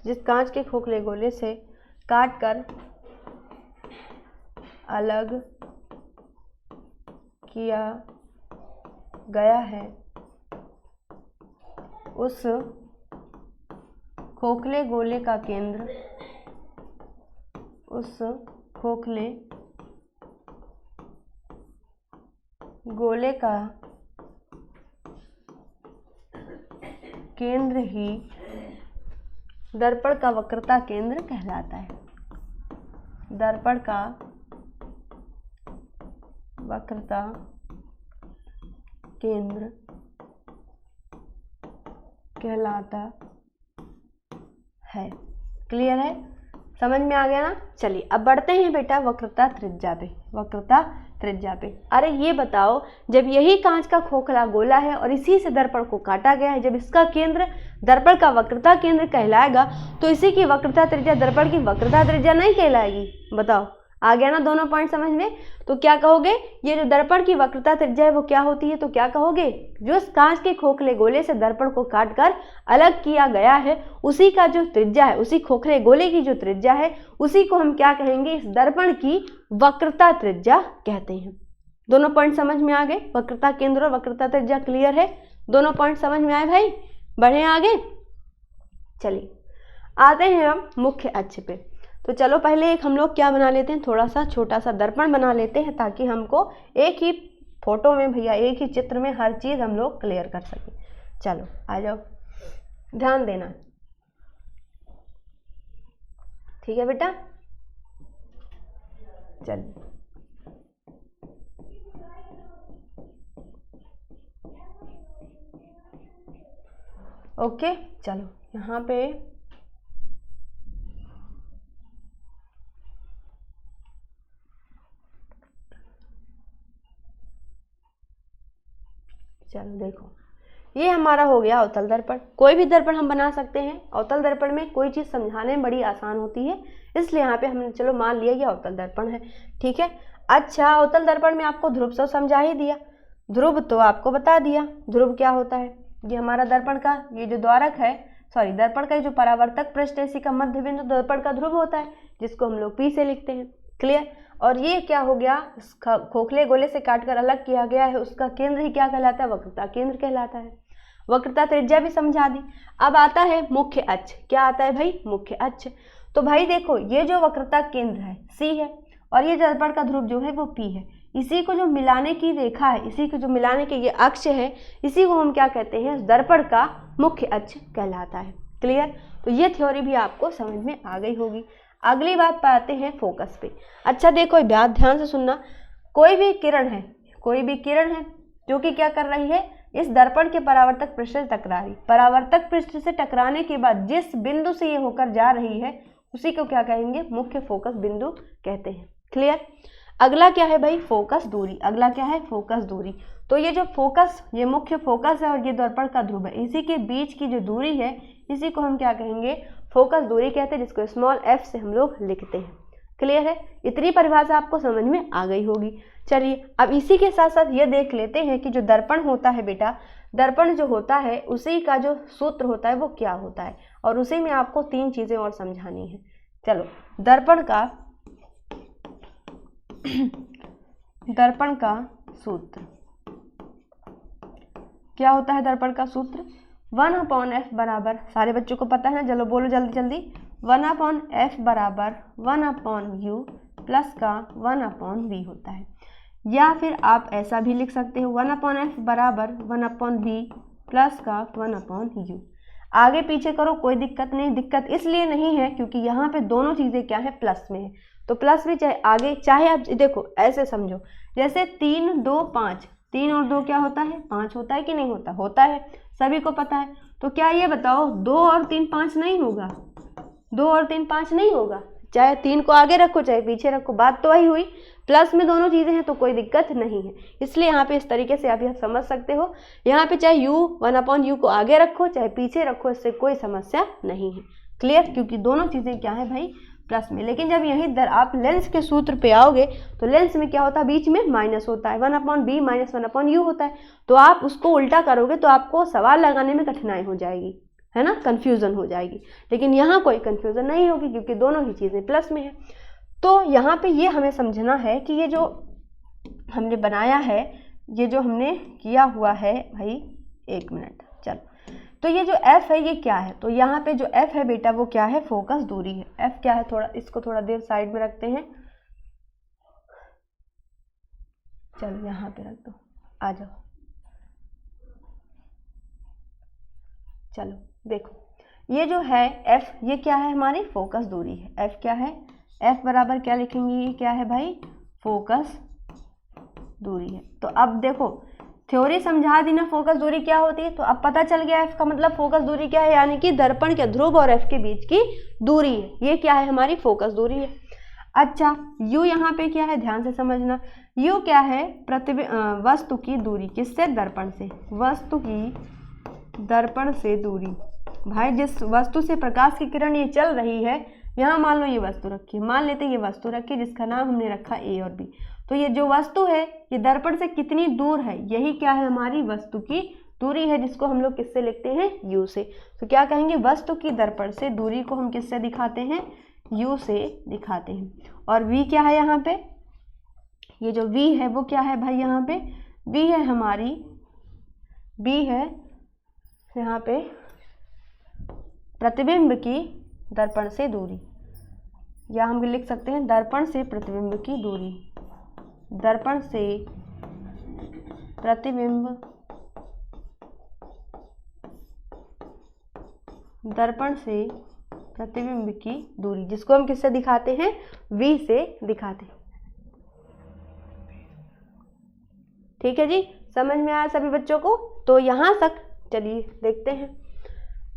जिस कांच के खोखले गोले से काट कर अलग किया गया है उस खोखले गोले का केंद्र उस खोखले गोले का केंद्र ही दर्पण का वक्रता केंद्र कहलाता है। दर्पण का वक्रता केंद्र कहलाता है। क्लियर है, समझ में आ गया ना। चलिए अब बढ़ते हैं बेटा वक्रता त्रिज्या पे। वक्रता त्रिज्या पे, अरे ये बताओ, जब यही कांच का खोखला गोला है और इसी से दर्पण को काटा गया है, जब इसका केंद्र दर्पण का वक्रता केंद्र कहलाएगा तो इसी की वक्रता त्रिज्या दर्पण की वक्रता त्रिज्या नहीं कहलाएगी। बताओ, आ गया ना दोनों पॉइंट समझ में। तो क्या कहोगे, ये जो दर्पण की वक्रता त्रिज्या है वो क्या होती है, तो क्या कहोगे, जो इस कांच के खोखले गोले से दर्पण को काटकर अलग किया गया है उसी का जो त्रिज्या है, उसी खोखले गोले की जो त्रिज्या है उसी को हम क्या कहेंगे, इस दर्पण की वक्रता त्रिज्या कहते हैं। दोनों पॉइंट समझ में आ गए, वक्रता केंद्र और वक्रता त्रिज्या। क्लियर है, दोनों पॉइंट समझ में आए भाई। बढ़े आगे, चलिए आते हैं हम मुख्य अक्ष पे। तो चलो पहले एक हम लोग क्या बना लेते हैं, थोड़ा सा छोटा सा दर्पण बना लेते हैं ताकि हमको एक ही फोटो में भैया, एक ही चित्र में हर चीज़ हम लोग क्लियर कर सकें। चलो आ जाओ, ध्यान देना, ठीक है बेटा। चलिए ओके, चलो यहाँ पे चलो देखो, ये हमारा हो गया अवतल दर्पण। कोई भी दर्पण हम बना सकते हैं। अवतल दर्पण में कोई चीज़ समझाने में बड़ी आसान होती है, इसलिए यहाँ पे हमने चलो मान लिया ये अवतल दर्पण है, ठीक है। अच्छा, अवतल दर्पण में आपको ध्रुव सब समझा ही दिया, ध्रुव तो आपको बता दिया। ध्रुव क्या होता है, ये हमारा दर्पण का ये जो द्वारक है, सॉरी दर्पण का जो परावर्तक पृष्ठ है इसी का मध्य बिंदु दर्पण का ध्रुव होता है, जिसको हम लोग P से लिखते हैं। क्लियर। और ये क्या हो गया, खोखले गोले से काटकर अलग किया गया है उसका केंद्र ही क्या कहलाता है, वक्रता केंद्र कहलाता है। वक्रता त्रिज्या भी समझा दी। अब आता है मुख्य अक्ष। क्या आता है भाई, मुख्य अक्ष। तो भाई देखो, ये जो वक्रता केंद्र है C है और ये दर्पण का ध्रुव जो है वो P है। इसी को जो मिलाने की रेखा है, इसी को जो मिलाने के ये अक्ष है, इसी को हम क्या कहते हैं, दर्पण का मुख्य अक्ष कहलाता है। क्लियर। तो ये थ्योरी भी आपको समझ में आ गई होगी। अगली बात पर आते हैं फोकस पे। अच्छा देखो, बात ध्यान से सुनना। कोई भी किरण है जो कि क्या कर रही है, इस दर्पण के परावर्तक पृष्ठ से टकरा रही। परावर्तक पृष्ठ से टकराने के बाद जिस बिंदु से ये होकर जा रही है उसी को क्या कहेंगे, मुख्य फोकस बिंदु कहते हैं। क्लियर। अगला क्या है भाई, फोकस दूरी। अगला क्या है, फोकस दूरी। तो ये जो फोकस, ये मुख्य फोकस है और ये दर्पण का ध्रुव है, इसी के बीच की जो दूरी है इसी को हम क्या कहेंगे, फोकस दूरी कहते हैं, जिसको स्मॉल f से हम लोग लिखते हैं। क्लियर है, इतनी परिभाषा आपको समझ में आ गई होगी। चलिए अब इसी के साथ साथ ये देख लेते हैं कि जो दर्पण होता है बेटा, दर्पण जो होता है उसी का जो सूत्र होता है वो क्या होता है, और उसी में आपको 3 चीज़ें और समझानी है। चलो, दर्पण का सूत्र क्या होता है, दर्पण का सूत्र 1/f बराबर, सारे बच्चों को पता है ना, चलो बोलो जल्दी जल्दी, 1/f बराबर 1/u प्लस का 1/v होता है। या फिर आप ऐसा भी लिख सकते हो 1/f बराबर 1/v प्लस का 1/u। आगे पीछे करो कोई दिक्कत नहीं। दिक्कत इसलिए नहीं है क्योंकि यहाँ पे दोनों चीज़ें क्या है, प्लस में है, तो प्लस भी चाहे आगे चाहे आप देखो ऐसे समझो, जैसे 3 2 5, 3 और 2 क्या होता है, 5 होता है कि नहीं होता, होता है, सभी को पता है। तो क्या ये बताओ 2 और 3 5 नहीं होगा, 2 और 3 5 नहीं होगा, चाहे 3 को आगे रखो चाहे पीछे रखो, बात तो वही हुई। प्लस में दोनों चीज़ें हैं तो कोई दिक्कत नहीं है, इसलिए यहाँ पे इस तरीके से आप यह समझ सकते हो। यहाँ पे चाहे u 1/u को आगे रखो चाहे पीछे रखो, इससे कोई समस्या नहीं है। क्लियर, क्योंकि दोनों चीज़ें क्या है भाई, प्लस में। लेकिन जब यहीं आप लेंस के सूत्र पे आओगे तो लेंस में क्या होता है, बीच में माइनस होता है, 1/b माइनस 1/u होता है। तो आप उसको उल्टा करोगे तो आपको सवाल लगाने में कठिनाई हो जाएगी। है ना, कन्फ्यूज़न हो जाएगी। लेकिन यहाँ कोई कन्फ्यूज़न नहीं होगी क्योंकि दोनों ही चीज़ें प्लस में है। तो यहाँ पे ये हमें समझना है कि ये जो हमने बनाया है, ये जो हमने किया हुआ है भाई, 1 मिनट चलो, तो ये जो f है ये क्या है, तो यहाँ पे जो f है बेटा वो क्या है, फोकस दूरी है। f क्या है, थोड़ा इसको थोड़ा देर साइड में रखते हैं, चलो यहाँ पे रख दो, आ जाओ। चलो देखो ये जो है f, ये क्या है, हमारी फोकस दूरी है। f क्या है, f बराबर क्या लिखेंगे, ये क्या है भाई, फोकस दूरी है। तो अब देखो थ्योरी समझा दी ना, फोकस दूरी क्या होती है, तो अब पता चल गया f का मतलब फोकस दूरी क्या है, यानी कि दर्पण के ध्रुव और f के बीच की दूरी है, ये क्या है, हमारी फोकस दूरी है। अच्छा u यहाँ पे क्या है, ध्यान से समझना, u क्या है, वस्तु की दूरी, किससे, दर्पण से, वस्तु की दर्पण से दूरी। भाई जिस वस्तु से प्रकाश की किरण ये चल रही है, यहाँ मान लो ये वस्तु रखी है, मान लेते ये वस्तु रखी जिसका नाम हमने रखा a और b, तो ये जो वस्तु है ये दर्पण से कितनी दूर है, यही क्या है, हमारी वस्तु की दूरी है, जिसको हम लोग किससे लिखते हैं, u से। तो क्या कहेंगे, वस्तु की दर्पण से दूरी को हम किससे दिखाते हैं, u से दिखाते हैं। और v क्या है यहाँ पे, ये जो v है वो क्या है भाई, यहाँ पे v है हमारी, v है यहाँ पे प्रतिबिंब की दर्पण से दूरी, या हम लिख सकते हैं दर्पण से प्रतिबिंब की दूरी, दर्पण से प्रतिबिंब, दर्पण से प्रतिबिंब की दूरी, जिसको हम किससे दिखाते हैं, v से दिखाते हैं। ठीक है जी, समझ में आया सभी बच्चों को। तो यहाँ तक चलिए देखते हैं।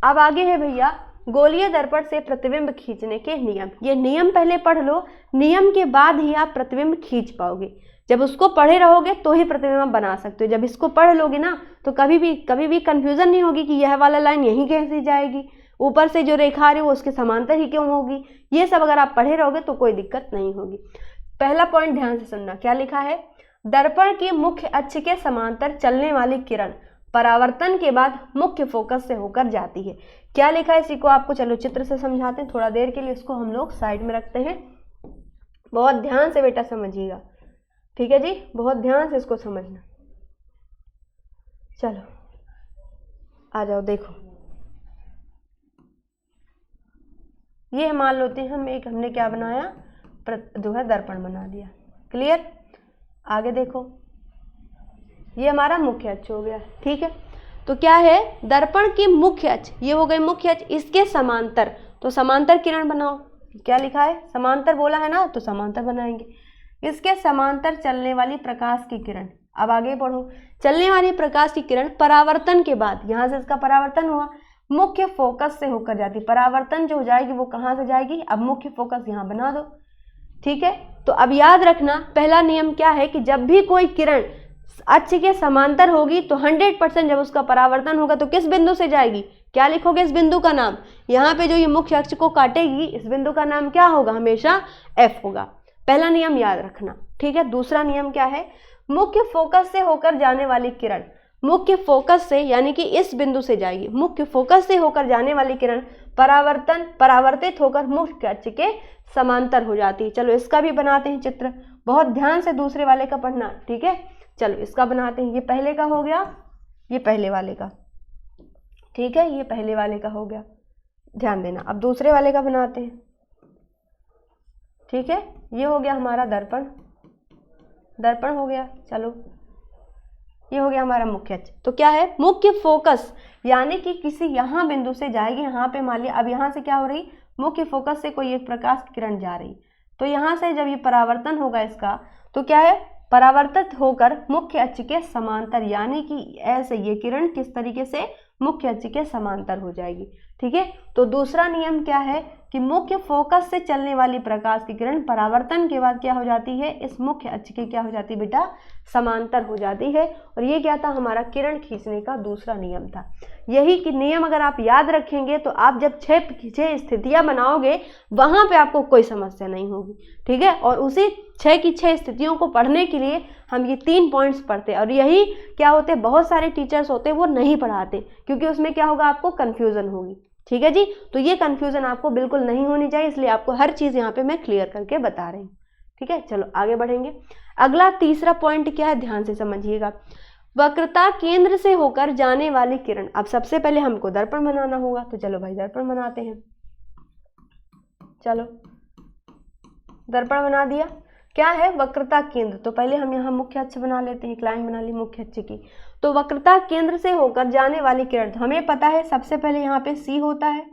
अब आगे है भैया गोलीय दर्पण से प्रतिबिंब खींचने के नियम। ये नियम पहले पढ़ लो, नियम के बाद ही आप प्रतिबिंब खींच पाओगे। जब उसको पढ़े रहोगे तो ही प्रतिबिंब बना सकते हो। जब इसको पढ़ लोगे ना तो कभी भी कंफ्यूजन नहीं होगी कि यह वाला लाइन यहीं कैसे जाएगी, ऊपर से जो रेखा आ रही है वो उसके समांतर ही क्यों होगी। ये सब अगर आप पढ़े रहोगे तो कोई दिक्कत नहीं होगी। पहला पॉइंट ध्यान से सुनना, क्या लिखा है, दर्पण की मुख्य अक्ष के समांतर चलने वाली किरण परावर्तन के बाद मुख्य फोकस से होकर जाती है। क्या लिखा है, इसी को आपको चलो चित्र से समझाते हैं। थोड़ा देर के लिए इसको हम लोग साइड में रखते हैं, बहुत ध्यान से बेटा समझिएगा, ठीक है जी, बहुत ध्यान से इसको समझना। चलो आ जाओ, देखो ये मान लेते हैं हमने क्या बनाया, जो है दर्पण बना दिया। क्लियर, आगे देखो ये हमारा मुख्य अक्ष हो गया, ठीक है। तो क्या है, दर्पण की मुख्य अक्ष, ये हो गई मुख्य अक्ष, इसके समांतर, तो समांतर किरण बनाओ। क्या लिखा है, समांतर बोला है ना, तो समांतर बनाएंगे। इसके समांतर चलने वाली प्रकाश की किरण, अब आगे पढ़ो, चलने वाली प्रकाश की किरण परावर्तन के बाद, यहाँ से इसका परावर्तन हुआ, मुख्य फोकस से होकर जाती। परावर्तन जो हो जाएगी वो कहाँ से जाएगी, अब मुख्य फोकस यहाँ बना दो, ठीक है। तो अब याद रखना, पहला नियम क्या है कि जब भी कोई किरण अक्ष के समांतर होगी तो 100% जब उसका परावर्तन होगा तो किस बिंदु से जाएगी, क्या लिखोगे इस बिंदु का नाम, यहाँ पे जो ये मुख्य अक्ष को काटेगी इस बिंदु का नाम क्या होगा, हमेशा F होगा। पहला नियम याद रखना, ठीक है। दूसरा नियम क्या है, मुख्य फोकस से होकर जाने वाली किरण, मुख्य फोकस से यानी कि इस बिंदु से जाएगी, मुख्य फोकस से होकर जाने वाली किरण परावर्तित होकर मुख्य अक्ष के समांतर हो जाती है। चलो इसका भी बनाते हैं चित्र, बहुत ध्यान से दूसरे वाले का पढ़ना, ठीक है। चलो इसका बनाते हैं, ये पहले का हो गया, ये पहले वाले का, ठीक है, ये पहले वाले का हो गया, ध्यान देना। अब दूसरे वाले का बनाते हैं, ठीक है। ये हो गया हमारा दर्पण हो गया। चलो ये हो गया हमारा मुख्य अक्ष। तो क्या है, मुख्य फोकस यानी कि किसी यहाँ बिंदु से जाएगी, यहाँ पे मान लिया, अब यहाँ से क्या हो रही, मुख्य फोकस से कोई एक प्रकाश किरण जा रही, तो यहाँ से जब ये परावर्तन होगा इसका, तो क्या है, परावर्तित होकर मुख्य अक्ष के समांतर, यानी कि ऐसे ये किरण किस तरीके से मुख्य अक्ष के समांतर हो जाएगी, ठीक है। तो दूसरा नियम क्या है, कि मुख्य फोकस से चलने वाली प्रकाश की किरण परावर्तन के बाद क्या हो जाती है, इस मुख्य अक्ष के क्या हो जाती है बेटा, समांतर हो जाती है। और ये क्या था, हमारा किरण खींचने का दूसरा नियम था। यही कि नियम अगर आप याद रखेंगे तो आप जब 6 स्थितियां बनाओगे वहां पे आपको कोई समस्या नहीं होगी, ठीक है। और उसी 6 की 6 स्थितियों को पढ़ने के लिए हम ये 3 पॉइंट्स पढ़ते हैं। और यही क्या होते हैं, बहुत सारे टीचर्स होते हैं वो नहीं पढ़ाते, क्योंकि उसमें क्या होगा, आपको कन्फ्यूजन होगी, ठीक है जी। तो ये कन्फ्यूजन आपको बिल्कुल नहीं होनी चाहिए, इसलिए आपको हर चीज़ यहाँ पे मैं क्लियर करके बता रही हूँ, ठीक है। चलो आगे बढ़ेंगे। अगला तीसरा पॉइंट क्या है, ध्यान से समझिएगा। वक्रता केंद्र से होकर जाने वाली किरण। अब सबसे पहले हमको दर्पण बनाना होगा, तो चलो भाई दर्पण बनाते हैं। चलो दर्पण बना दिया। क्या है, वक्रता केंद्र। तो पहले हम यहाँ मुख्य अक्ष बना लेते हैं, एक लाइन बना ली मुख्य अक्ष की। तो वक्रता केंद्र से होकर जाने वाली किरण, तो हमें पता है सबसे पहले यहाँ पे C होता है,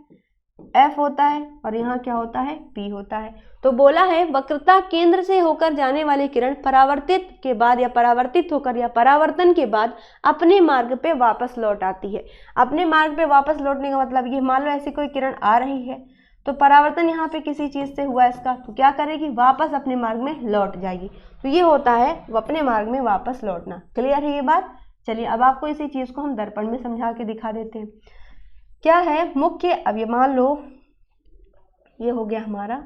F होता है और यहाँ क्या होता है, P होता है। तो बोला है वक्रता केंद्र से होकर जाने वाली किरण परावर्तित के बाद या परावर्तित होकर या परावर्तन के बाद अपने मार्ग पे वापस लौट आती है। अपने मार्ग पे वापस लौटने का मतलब ये, मान लो ऐसी कोई किरण आ रही है तो परावर्तन यहाँ पे किसी चीज से हुआ इसका, तो क्या करेगी, वापस अपने मार्ग में लौट जाएगी। तो ये होता है अपने मार्ग में वापस लौटना। क्लियर है ये बात। चलिए अब आपको इसी चीज को हम दर्पण में समझा के दिखा देते हैं। क्या है मुख्य, अब ये मान लो ये हो गया हमारा,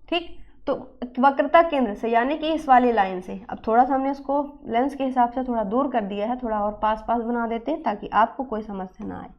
ठीक। तो वक्रता केंद्र से यानी कि इस वाली लाइन से, अब थोड़ा सा हमने इसको लेंस के हिसाब से थोड़ा दूर कर दिया है, थोड़ा और पास पास बना देते हैं ताकि आपको कोई समस्या ना आए।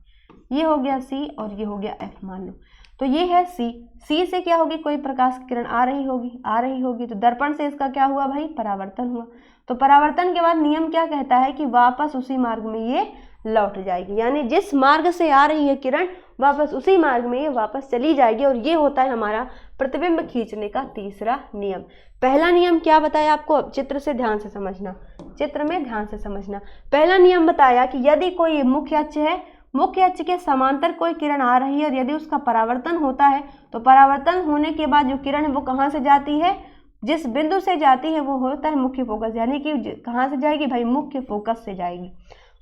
ये हो गया C और ये हो गया F मान लो। तो ये है C से क्या होगी, कोई प्रकाश की किरण आ रही होगी, तो दर्पण से इसका क्या हुआ भाई, परावर्तन हुआ। तो परावर्तन के बाद नियम क्या कहता है कि वापस उसी मार्ग में ये लौट जाएगी, यानी जिस मार्ग से आ रही है किरण वापस उसी मार्ग में ये वापस चली जाएगी। और ये होता है हमारा प्रतिबिंब खींचने का तीसरा नियम। पहला नियम क्या बताया आपको, चित्र से ध्यान से समझना, चित्र में ध्यान से समझना। पहला नियम बताया कि यदि कोई मुख्य अक्ष है, मुख्य अक्ष के समांतर कोई किरण आ रही है और यदि उसका परावर्तन होता है तो परावर्तन होने के बाद जो किरण है वो कहाँ से जाती है, जिस बिंदु से जाती है वो होता है मुख्य फोकस, यानी कि कहाँ से जाएगी भाई, मुख्य फोकस से जाएगी।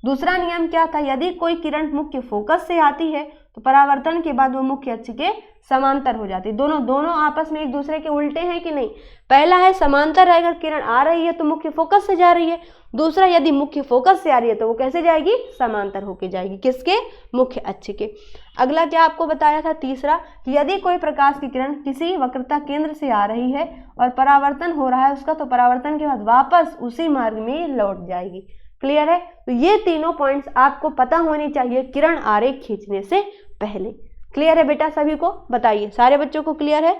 दूसरा नियम क्या था, यदि कोई किरण मुख्य फोकस से आती है तो परावर्तन के बाद वो मुख्य अक्ष के समांतर हो जाती है। दोनों आपस में एक दूसरे के उल्टे हैं कि नहीं। पहला है समांतर है, अगर किरण आ रही है तो मुख्य फोकस से जा रही है। दूसरा यदि मुख्य फोकस से आ रही है तो वो कैसे जाएगी, समांतर होके जाएगी, किसके, मुख्य अक्ष के। अगला क्या आपको बताया था, तीसरा, यदि कोई प्रकाश की किरण किसी वक्रता केंद्र से आ रही है और परावर्तन हो रहा है उसका, तो परावर्तन के बाद वापस उसी मार्ग में लौट जाएगी। क्लियर है। तो ये तीनों पॉइंट्स आपको पता होनी चाहिए किरण आरेख खींचने से पहले। क्लियर है बेटा, सभी को बताइए, सारे बच्चों को क्लियर है,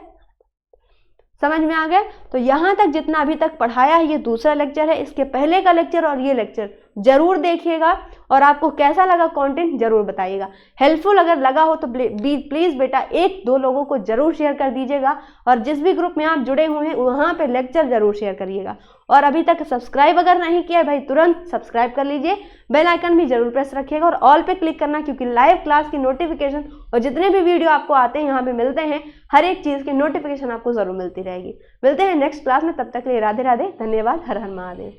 समझ में आ गया। तो यहाँ तक जितना अभी तक पढ़ाया है ये दूसरा लेक्चर है, इसके पहले का लेक्चर और ये लेक्चर जरूर देखिएगा और आपको कैसा लगा कंटेंट जरूर बताइएगा। हेल्पफुल अगर लगा हो तो प्लीज़ बेटा 1-2 लोगों को जरूर शेयर कर दीजिएगा और जिस भी ग्रुप में आप जुड़े हुए हैं वहाँ पे लेक्चर जरूर शेयर करिएगा। और अभी तक सब्सक्राइब अगर नहीं किया है भाई तुरंत सब्सक्राइब कर लीजिए, बेल आइकन भी जरूर प्रेस रखिएगा और ऑल पे क्लिक करना, क्योंकि लाइव क्लास की नोटिफिकेशन और जितने भी वीडियो आपको आते हैं यहाँ पे मिलते हैं, हर एक चीज़ की नोटिफिकेशन आपको जरूर मिलती रहेगी। मिलते हैं नेक्स्ट क्लास में, तब तक के लिए राधे राधे, धन्यवाद, हर हर महादेव।